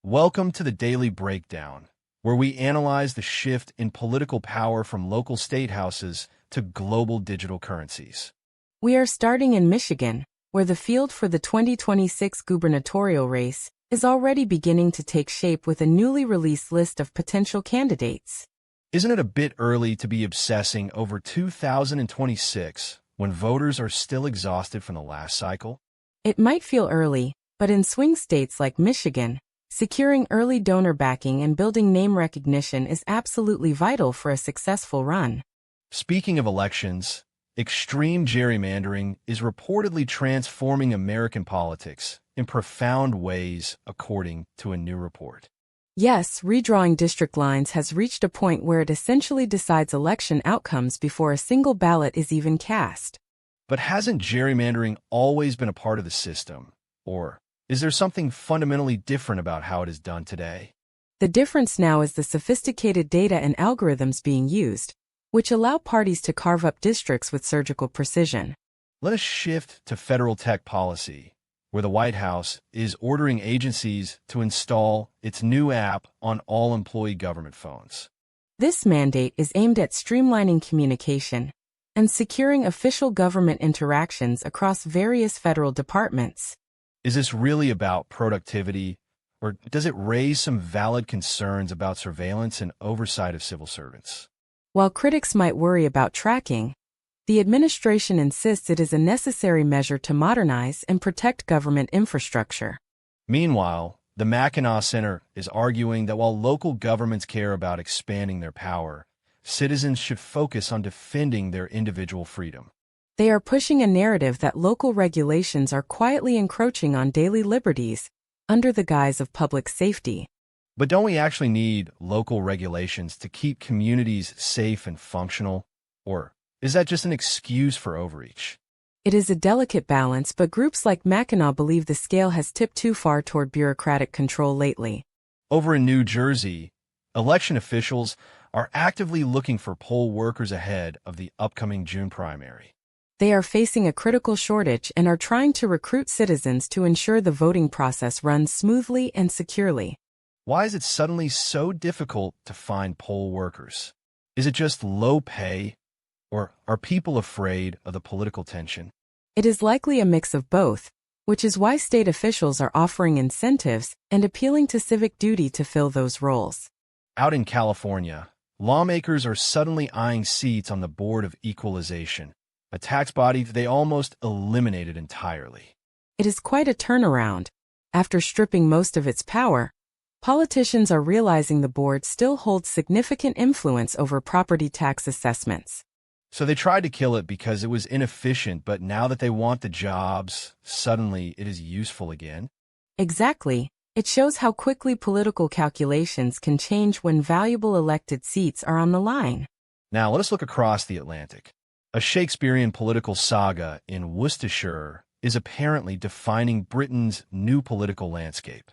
Welcome to the Daily Breakdown, where we analyze the shift in political power from local state houses to global digital currencies. We are starting in Michigan, where the field for the 2026 gubernatorial race is already beginning to take shape with a newly released list of potential candidates. Isn't it a bit early to be obsessing over 2026 when voters are still exhausted from the last cycle? It might feel early, but in swing states like Michigan, securing early donor backing and building name recognition is absolutely vital for a successful run. Speaking of elections, extreme gerrymandering is reportedly transforming American politics in profound ways, according to a new report. Yes, redrawing district lines has reached a point where it essentially decides election outcomes before a single ballot is even cast. But hasn't gerrymandering always been a part of the system? Or is there something fundamentally different about how it is done today? The difference now is the sophisticated data and algorithms being used, which allow parties to carve up districts with surgical precision. Let us shift to federal tech policy, where the White House is ordering agencies to install its new app on all employee government phones. This mandate is aimed at streamlining communication and securing official government interactions across various federal departments. Is this really about productivity, or does it raise some valid concerns about surveillance and oversight of civil servants? While critics might worry about tracking, the administration insists it is a necessary measure to modernize and protect government infrastructure. Meanwhile, the Mackinac Center is arguing that while local governments care about expanding their power, citizens should focus on defending their individual freedom. They are pushing a narrative that local regulations are quietly encroaching on daily liberties under the guise of public safety. But don't we actually need local regulations to keep communities safe and functional? Or is that just an excuse for overreach? It is a delicate balance, but groups like Mackinac believe the scale has tipped too far toward bureaucratic control lately. Over in New Jersey, election officials are actively looking for poll workers ahead of the upcoming June primary. They are facing a critical shortage and are trying to recruit citizens to ensure the voting process runs smoothly and securely. Why is it suddenly so difficult to find poll workers? Is it just low pay? Or are people afraid of the political tension? It is likely a mix of both, which is why state officials are offering incentives and appealing to civic duty to fill those roles. Out in California, lawmakers are suddenly eyeing seats on the Board of Equalization, a tax body they almost eliminated entirely. It is quite a turnaround. After stripping most of its power, politicians are realizing the board still holds significant influence over property tax assessments. So they tried to kill it because it was inefficient, but now that they want the jobs, suddenly it is useful again? Exactly. It shows how quickly political calculations can change when valuable elected seats are on the line. Now let us look across the Atlantic. A Shakespearean political saga in Worcestershire is apparently defining Britain's new political landscape.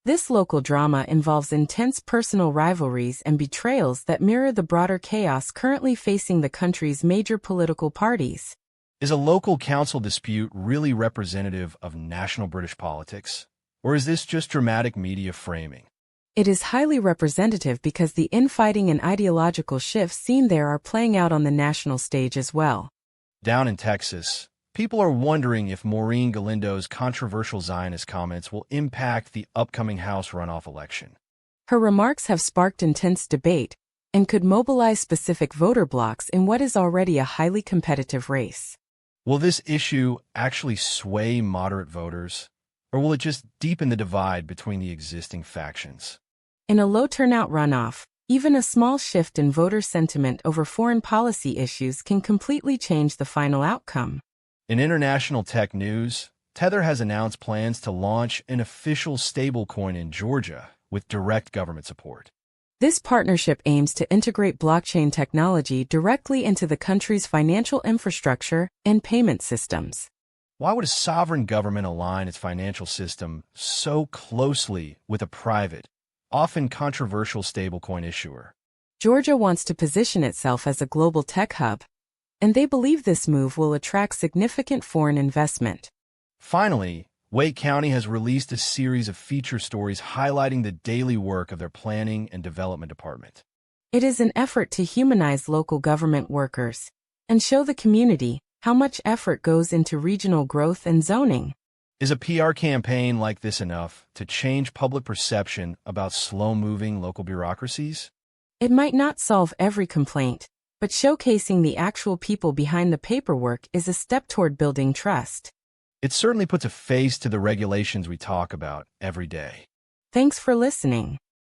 This local drama involves intense personal rivalries and betrayals that mirror the broader chaos currently facing the country's major political parties. Is a local council dispute really representative of national British politics? Or is this just dramatic media framing? It is highly representative because the infighting and ideological shifts seen there are playing out on the national stage as well. Down in Texas, people are wondering if Maureen Galindo's controversial Zionist comments will impact the upcoming House runoff election. Her remarks have sparked intense debate and could mobilize specific voter blocs in what is already a highly competitive race. Will this issue actually sway moderate voters, or will it just deepen the divide between the existing factions? In a low-turnout runoff, even a small shift in voter sentiment over foreign policy issues can completely change the final outcome. In international tech news, Tether has announced plans to launch an official stablecoin in Georgia with direct government support. This partnership aims to integrate blockchain technology directly into the country's financial infrastructure and payment systems. Why would a sovereign government align its financial system so closely with a private, often controversial stablecoin issuer? Georgia wants to position itself as a global tech hub, and they believe this move will attract significant foreign investment. Finally, Wake County has released a series of feature stories highlighting the daily work of their planning and development department. It is an effort to humanize local government workers and show the community how much effort goes into regional growth and zoning. Is a PR campaign like this enough to change public perception about slow-moving local bureaucracies? It might not solve every complaint, but showcasing the actual people behind the paperwork is a step toward building trust. It certainly puts a face to the regulations we talk about every day. Thanks for listening.